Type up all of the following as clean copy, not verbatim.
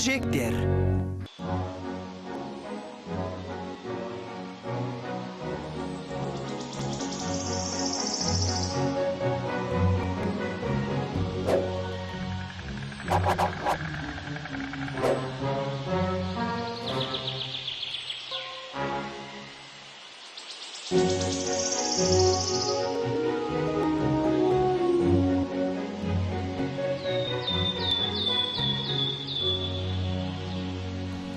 Çiçekler.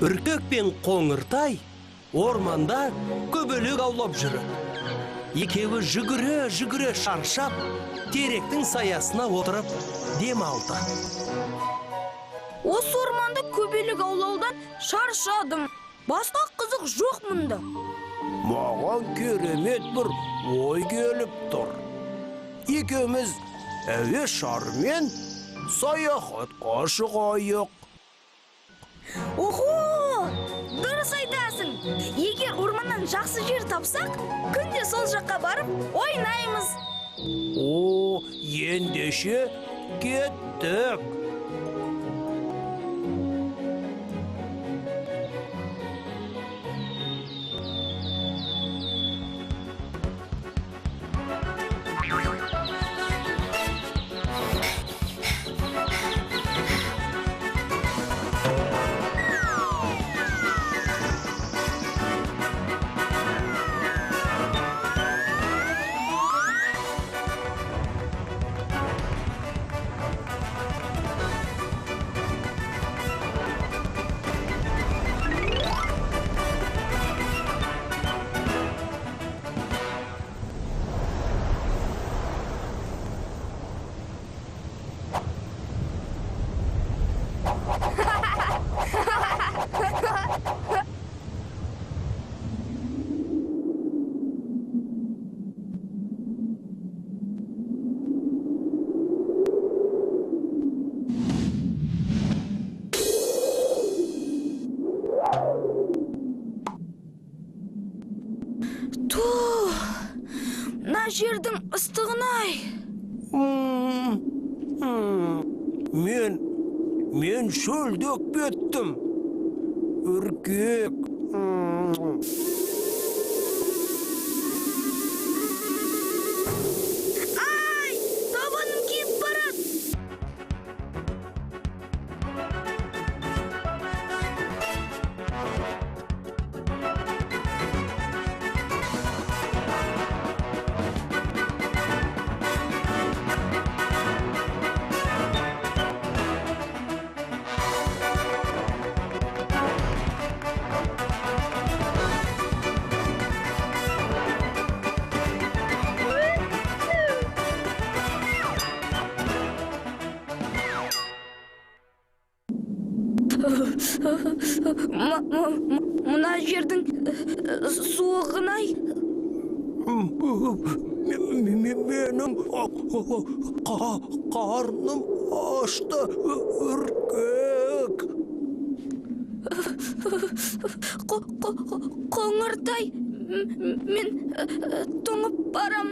Үркек пен Қоңыртай орманда көбелек аулап жүріп. Екеуі жүгіре шаршап, теректің саясына отырып дем алды. Осы орманда көбелек аулаудан шаршадым. Басқа қызық жоқ мұнда. Маған керемет бір ой келіп тұр. Екеуміз әуе шарымен саяхатқа шығайық. Охо! Дұрыс айтасың. Егер орманнан жақсы жер тапсақ, күнде сол жаққа барып ойнаймыз. О, ендеше кеттік. Мына жердің ыстығын-ай. Мен шөлдеп кеттім. Үркек. Ай, табаным кеп барады. Мына жердің суығын-ай. Менің қарным ашты, Үркек. Қоңыртай, мен тоңып барам.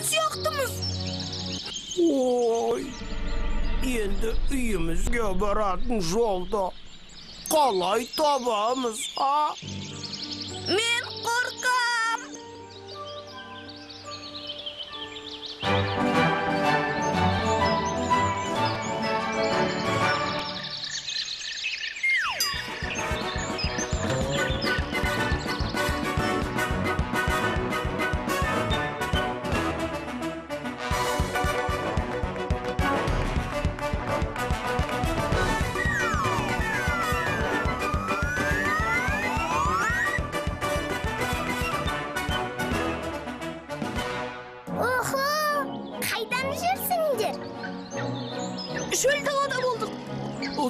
siyaktımız. Oy. Endi uyimizga borатын жолда қалай табамыз, а? Men korkam. Oho! Qaydan жүрсіңдер? Şöyle dalada bulduk.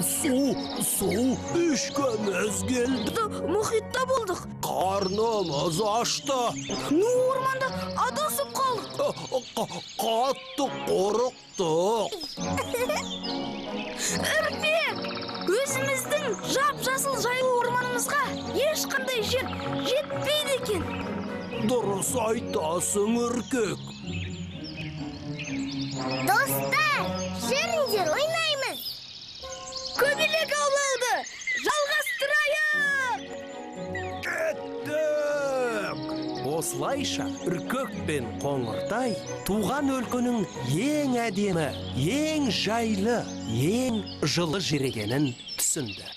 Su ішкіміз келді. Muhitta bulduk. Қарнымыз ашты. Nu ormanda adasıp kaldık. Қатты қорықтық. Ürpek, özümüzдің жап-жасыл жайлы орманымызға ешқандай жер жетпейді екен. Дұрыс айтасың, Үркек. Достар, жүріңдер, ойнаймыз. Көбелек аулауды жалғастырайық. Кеттік! Осылайша Үркек пен Қоңыртай туған өлкенің ең әдемі, ең жайлы, ең жылы жер екенін түсінді.